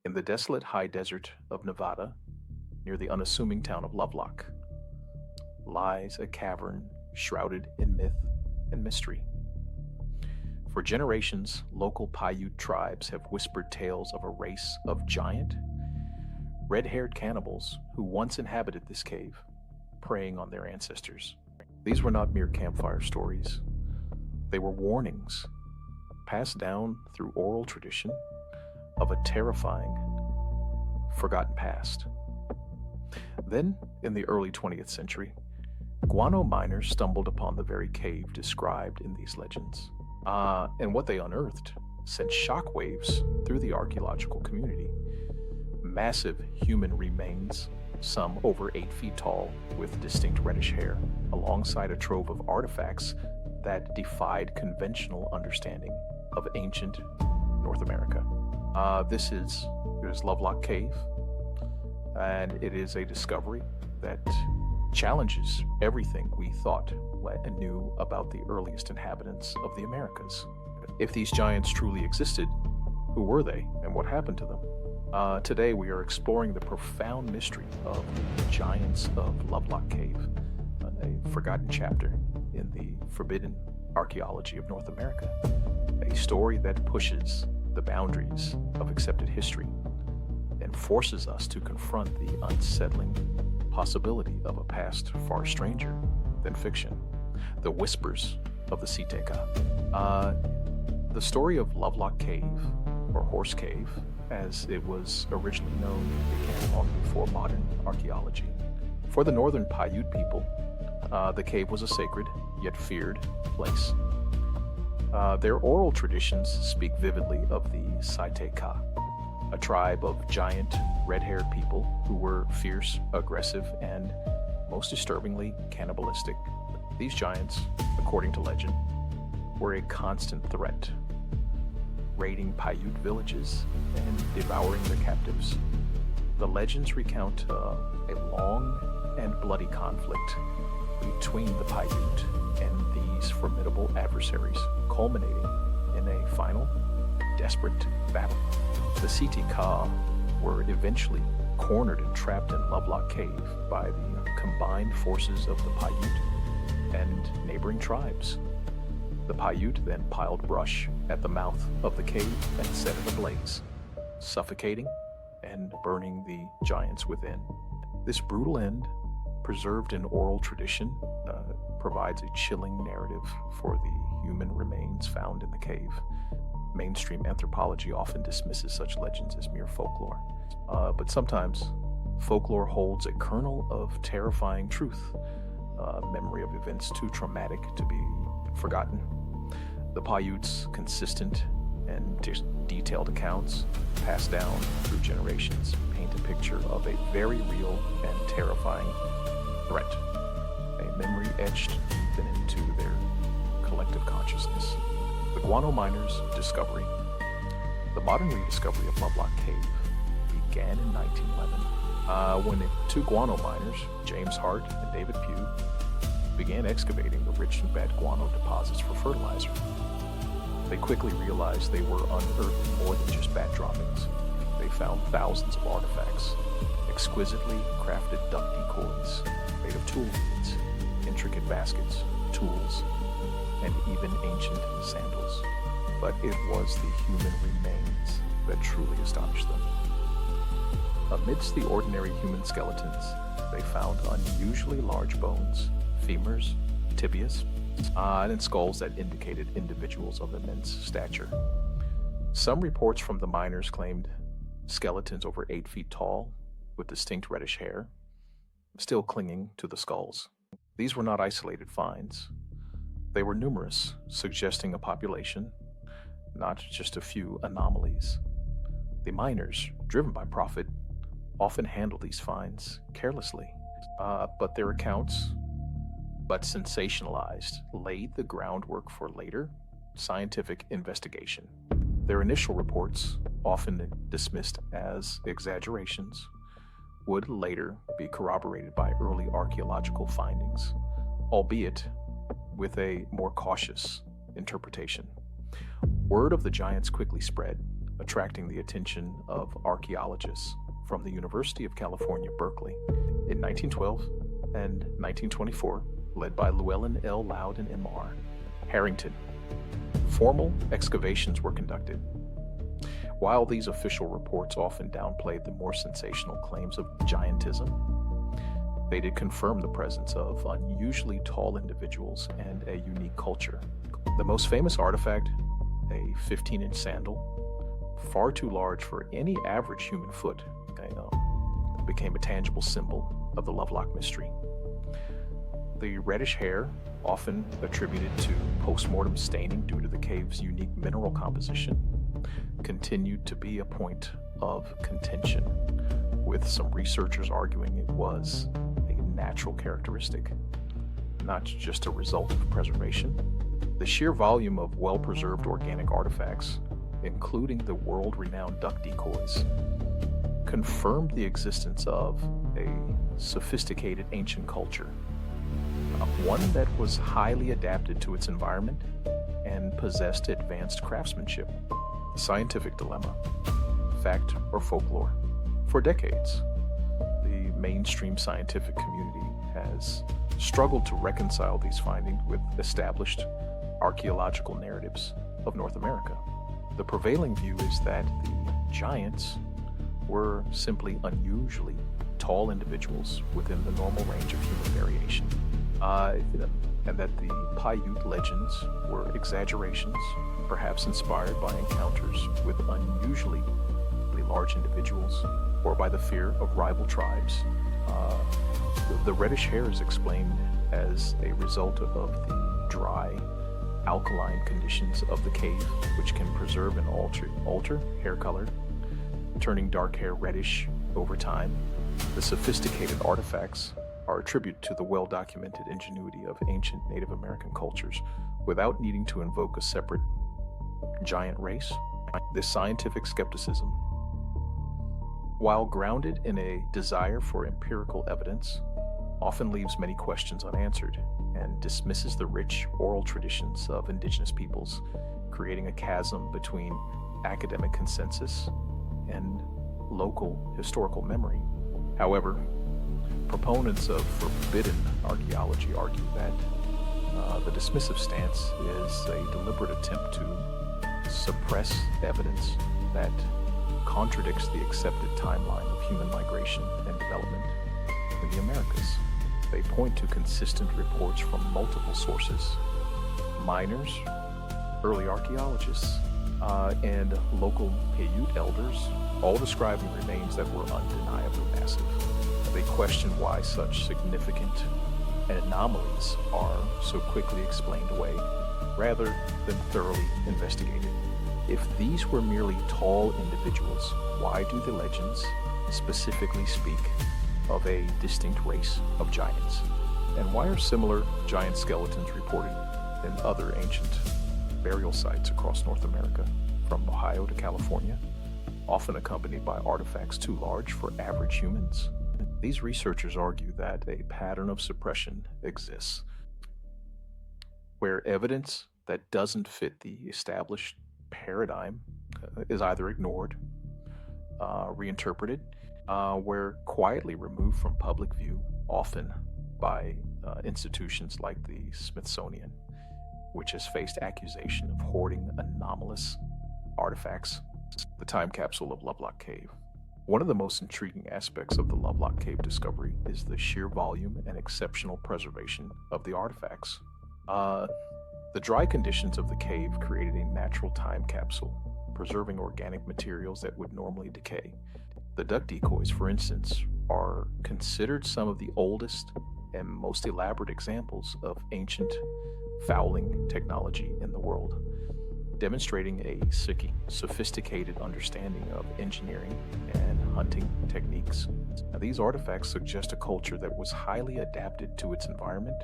In the desolate high desert of Nevada, near the unassuming town of Lovelock, lies a cavern shrouded in myth and mystery. For generations, local Paiute tribes have whispered tales of a race of giant, red-haired cannibals who once inhabited this cave, preying on their ancestors. These were not mere campfire stories. They were warnings, passed down through oral tradition, of a terrifying, forgotten past. Then, in the early 20th century, Guano miners stumbled upon the very cave described in these legends. And what they unearthed sent shockwaves through the archaeological community. Massive human remains, some over 8 feet tall, with distinct reddish hair, alongside a trove of artifacts that defied conventional understanding of ancient North America. This is Lovelock Cave, and it is a discovery that challenges everything we thought and knew about the earliest inhabitants of the Americas. If these giants truly existed, who were they and what happened to them? Today we are exploring the profound mystery of the giants of Lovelock Cave, a forgotten chapter in the forbidden archaeology of North America, a story that pushes the boundaries of accepted history and forces us to confront the unsettling possibility of a past far stranger than fiction, the whispers of the Si Te Cah. The story of Lovelock Cave, or Horse Cave, as it was originally known, began long before modern archaeology. For the Northern Pyute people, the cave was a sacred, yet feared place. Their oral traditions speak vividly of the Si Te Cah, a tribe of giant, red-haired people who were fierce, aggressive, and, most disturbingly, cannibalistic. These giants, according to legend, were a constant threat, raiding Pyute villages and devouring their captives. The legends recount a long and bloody conflict between the Pyute and these formidable adversaries, culminating in a final, desperate battle. The Si Te Cah were eventually cornered and trapped in Lovelock Cave by the combined forces of the Pyute and neighboring tribes. The Pyute then piled brush at the mouth of the cave and set it ablaze, suffocating and burning the giants within. This brutal end, preserved in oral tradition, provides a chilling narrative for the human remains found in the cave. Mainstream anthropology often dismisses such legends as mere folklore, but sometimes folklore holds a kernel of terrifying truth, memory of events too traumatic to be forgotten. The Paiute's consistent and detailed accounts, passed down through generations, paint a picture of a very real and terrifying threat, a memory etched deep into their collective consciousness. The Guano miners' discovery. The modern rediscovery of Lovelock Cave began in 1911 when the two Guano miners, James Hart and David Pugh, began excavating the rich and bad guano deposits for fertilizer. They quickly realized they were unearthing more than just bat droppings. They found thousands of artifacts, exquisitely crafted duck decoys made of tool beads, intricate baskets, tools, and even ancient sandals. But it was the human remains that truly astonished them. Amidst the ordinary human skeletons, they found unusually large bones, femurs, tibias, and skulls that indicated individuals of immense stature. Some reports from the miners claimed skeletons over 8 feet tall, with distinct reddish hair, still clinging to the skulls. These were not isolated finds. They were numerous, suggesting a population, not just a few anomalies. The miners, driven by profit, often handled these finds carelessly, but their accounts, but sensationalized, laid the groundwork for later scientific investigation. Their initial reports, often dismissed as exaggerations, would later be corroborated by early archaeological findings, albeit with a more cautious interpretation. Word of the giants quickly spread, attracting the attention of archaeologists from the University of California, Berkeley. In 1912 and 1924, led by Llewellyn L. Loud and M.R. Harrington, formal excavations were conducted. While these official reports often downplayed the more sensational claims of giantism, they did confirm the presence of unusually tall individuals and a unique culture. The most famous artifact, a 15-inch sandal, far too large for any average human foot, became a tangible symbol of the Lovelock mystery. The reddish hair, often attributed to post-mortem staining due to the cave's unique mineral composition, continued to be a point of contention, with some researchers arguing it was a natural characteristic, not just a result of preservation. The sheer volume of well-preserved organic artifacts, including the world-renowned duck decoys, confirmed the existence of a sophisticated ancient culture, one that was highly adapted to its environment and possessed advanced craftsmanship. Scientific dilemma, fact or folklore. For decades, the mainstream scientific community has struggled to reconcile these findings with established archaeological narratives of North America. The prevailing view is that the giants were simply unusually tall individuals within the normal range of human variation, and that the Pyute legends were exaggerations, perhaps inspired by encounters with unusually large individuals or by the fear of rival tribes. The reddish hair is explained as a result of the dry, alkaline conditions of the cave, which can preserve and alter hair color, turning dark hair reddish over time. The sophisticated artifacts are a tribute to the well-documented ingenuity of ancient Native American cultures without needing to invoke a separate giant race. This scientific skepticism, while grounded in a desire for empirical evidence, often leaves many questions unanswered and dismisses the rich oral traditions of indigenous peoples, creating a chasm between academic consensus and local historical memory. However, proponents of forbidden archaeology argue that the dismissive stance is a deliberate attempt to suppress evidence that contradicts the accepted timeline of human migration and development in the Americas. They point to consistent reports from multiple sources: miners, early archaeologists, and local Pyute elders, all describing remains that were undeniably massive. They question why such significant anomalies are so quickly explained away rather than thoroughly investigated. If these were merely tall individuals, why do the legends specifically speak of a distinct race of giants? And why are similar giant skeletons reported in other ancient burial sites across North America, from Ohio to California, often accompanied by artifacts too large for average humans? These researchers argue that a pattern of suppression exists, where evidence that doesn't fit the established paradigm is either ignored, reinterpreted, where quietly removed from public view, often by institutions like the Smithsonian, which has faced accusation of hoarding anomalous artifacts. The time capsule of Lovelock Cave. One of the most intriguing aspects of the Lovelock Cave discovery is the sheer volume and exceptional preservation of the artifacts. The dry conditions of the cave created a natural time capsule, preserving organic materials that would normally decay. The duck decoys, for instance, are considered some of the oldest and most elaborate examples of ancient fouling technology in the world, demonstrating a sophisticated understanding of engineering and hunting techniques. Now, these artifacts suggest a culture that was highly adapted to its environment,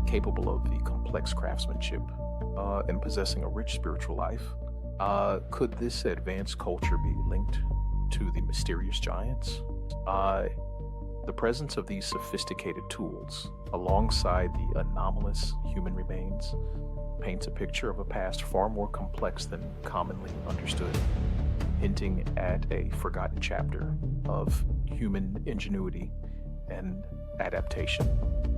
capable of the complex craftsmanship, and possessing a rich spiritual life. Could this advanced culture be linked to the mysterious giants? The presence of these sophisticated tools, alongside the anomalous human remains, paints a picture of a past far more complex than commonly understood, hinting at a forgotten chapter of human ingenuity and adaptation.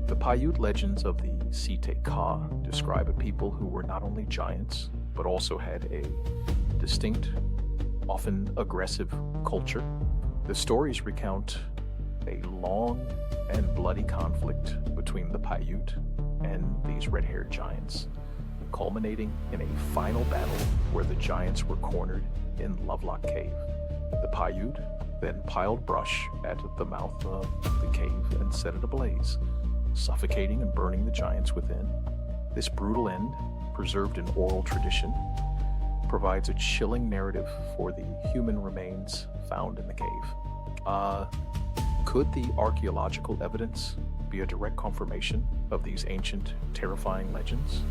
The Pyute legends of the Si Te Cah describe a people who were not only giants, but also had a distinct, often aggressive culture. The stories recount a long and bloody conflict between the Pyute and these red-haired giants, culminating in a final battle where the giants were cornered in Lovelock Cave. The Pyute then piled brush at the mouth of the cave and set it ablaze, suffocating and burning the giants within. This brutal end, preserved in oral tradition, provides a chilling narrative for the human remains found in the cave. Could the archaeological evidence be a direct confirmation of these ancient, terrifying legends?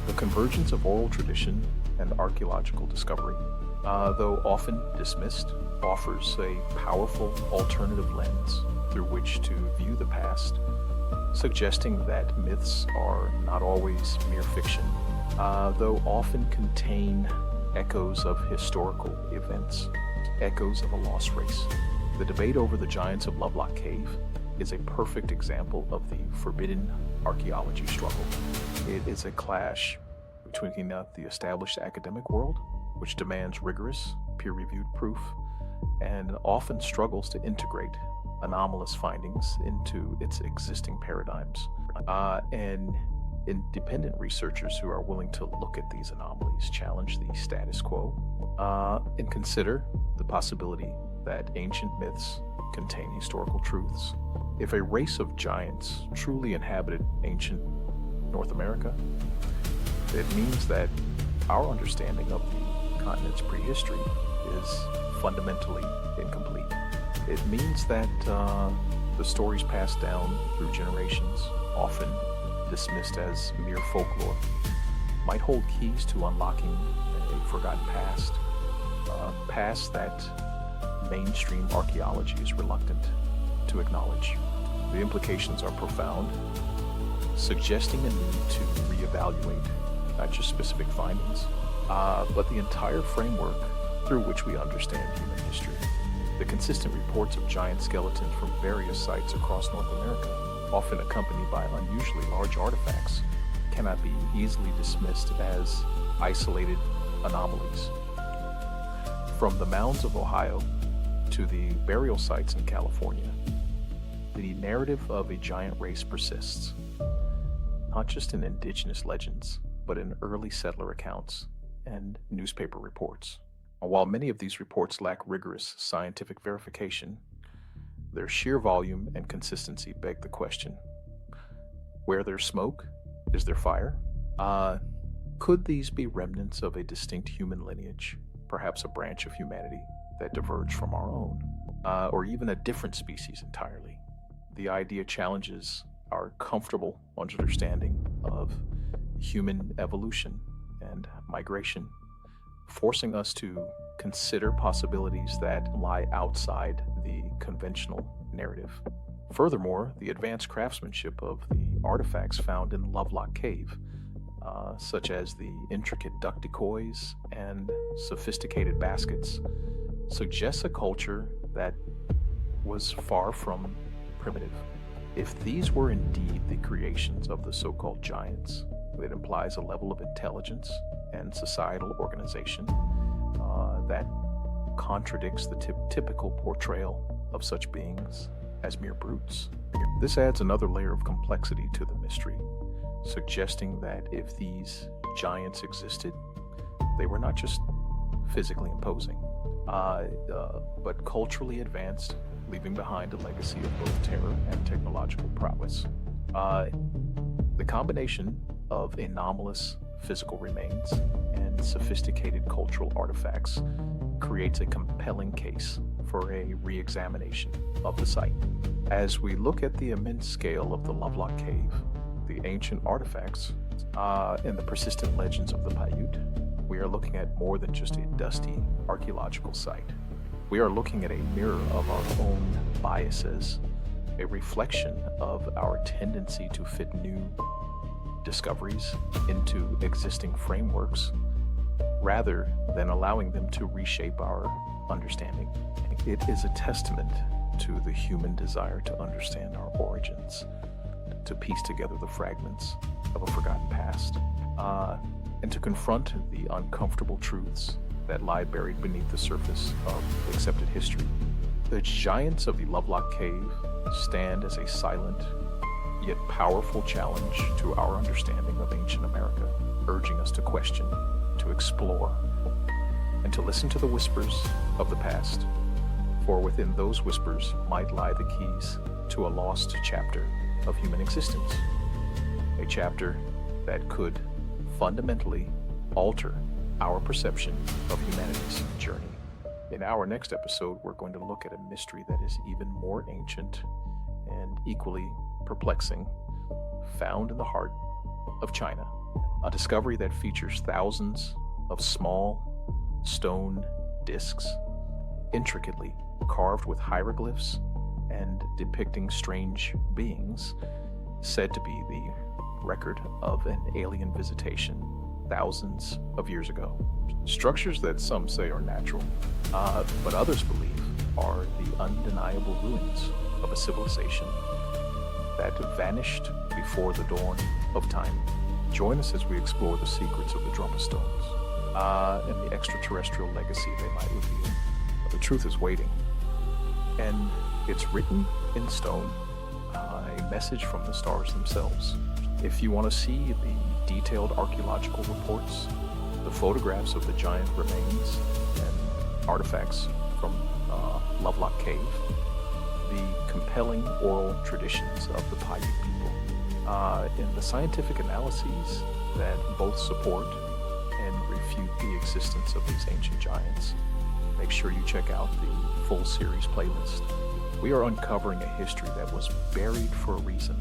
The convergence of oral tradition and archaeological discovery, though often dismissed, offers a powerful alternative lens through which to view the past, suggesting that myths are not always mere fiction, though often contain echoes of historical events, echoes of a lost race. The debate over the giants of Lovelock Cave is a perfect example of the forbidden archaeology struggle. It is a clash between the established academic world, which demands rigorous, peer-reviewed proof, and often struggles to integrate anomalous findings into its existing paradigms, and independent researchers who are willing to look at these anomalies, challenge the status quo, and consider the possibility that ancient myths contain historical truths. If a race of giants truly inhabited ancient North America, it means that our understanding of the continent's prehistory is fundamentally incomplete. It means that the stories passed down through generations, often dismissed as mere folklore, might hold keys to unlocking a forgotten past, a past that mainstream archaeology is reluctant to acknowledge. The implications are profound, suggesting a need to reevaluate not just specific findings, but the entire framework through which we understand human history. The consistent reports of giant skeletons from various sites across North America, often accompanied by unusually large artifacts, cannot be easily dismissed as isolated anomalies. From the mounds of Ohio to the burial sites in California, the narrative of a giant race persists, not just in indigenous legends, but in early settler accounts and newspaper reports. While many of these reports lack rigorous scientific verification, their sheer volume and consistency beg the question: where there's smoke, is there fire? Could these be remnants of a distinct human lineage, perhaps a branch of humanity that diverged from our own, or even a different species entirely? The idea challenges our comfortable understanding of human evolution and migration, forcing us to consider possibilities that lie outside the conventional narrative. Furthermore, the advanced craftsmanship of the artifacts found in Lovelock Cave, such as the intricate duck decoys and sophisticated baskets, suggests a culture that was far from primitive. If these were indeed the creations of the so-called giants, it implies a level of intelligence and societal organization that contradicts the typical portrayal of such beings as mere brutes. This adds another layer of complexity to the mystery, suggesting that if these giants existed, they were not just physically imposing, but culturally advanced, leaving behind a legacy of both terror and technological prowess. The combination of anomalous physical remains and sophisticated cultural artifacts creates a compelling case for a re-examination of the site. As we look at the immense scale of the Lovelock Cave, the ancient artifacts, and the persistent legends of the Pyute, we are looking at more than just a dusty archaeological site. We are looking at a mirror of our own biases, a reflection of our tendency to fit new discoveries into existing frameworks rather than allowing them to reshape our understanding. It is a testament to the human desire to understand our origins, to piece together the fragments of a forgotten past, and to confront the uncomfortable truths that lie buried beneath the surface of accepted history. The giants of the Lovelock Cave stand as a silent yet powerful challenge to our understanding of ancient America, urging us to question, to explore, and to listen to the whispers of the past, for within those whispers might lie the keys to a lost chapter of human existence, a chapter that could fundamentally alter our perception of humanity's journey. In our next episode, we're going to look at a mystery that is even more ancient and equally perplexing, found in the heart of China, a discovery that features thousands of small stone discs, intricately carved with hieroglyphs and depicting strange beings, said to be the record of an alien visitation thousands of years ago. Structures that some say are natural, but others believe are the undeniable ruins of a civilization that vanished before the dawn of time. Join us as we explore the secrets of the Drummer Stones and the extraterrestrial legacy they might reveal. The truth is waiting, and it's written in stone, a message from the stars themselves. If you want to see the detailed archaeological reports, the photographs of the giant remains and artifacts from Lovelock Cave, the compelling oral traditions of the Pyute people, and the scientific analyses that both support and refute the existence of these ancient giants, make sure you check out the full series playlist. We are uncovering a history that was buried for a reason,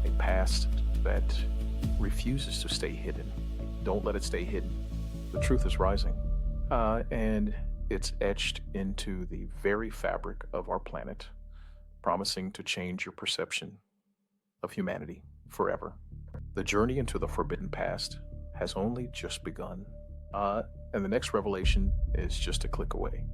a past that refuses to stay hidden. Don't let it stay hidden. The truth is rising, and it's etched into the very fabric of our planet, promising to change your perception of humanity forever. The journey into the forbidden past has only just begun, and the next revelation is just a click away.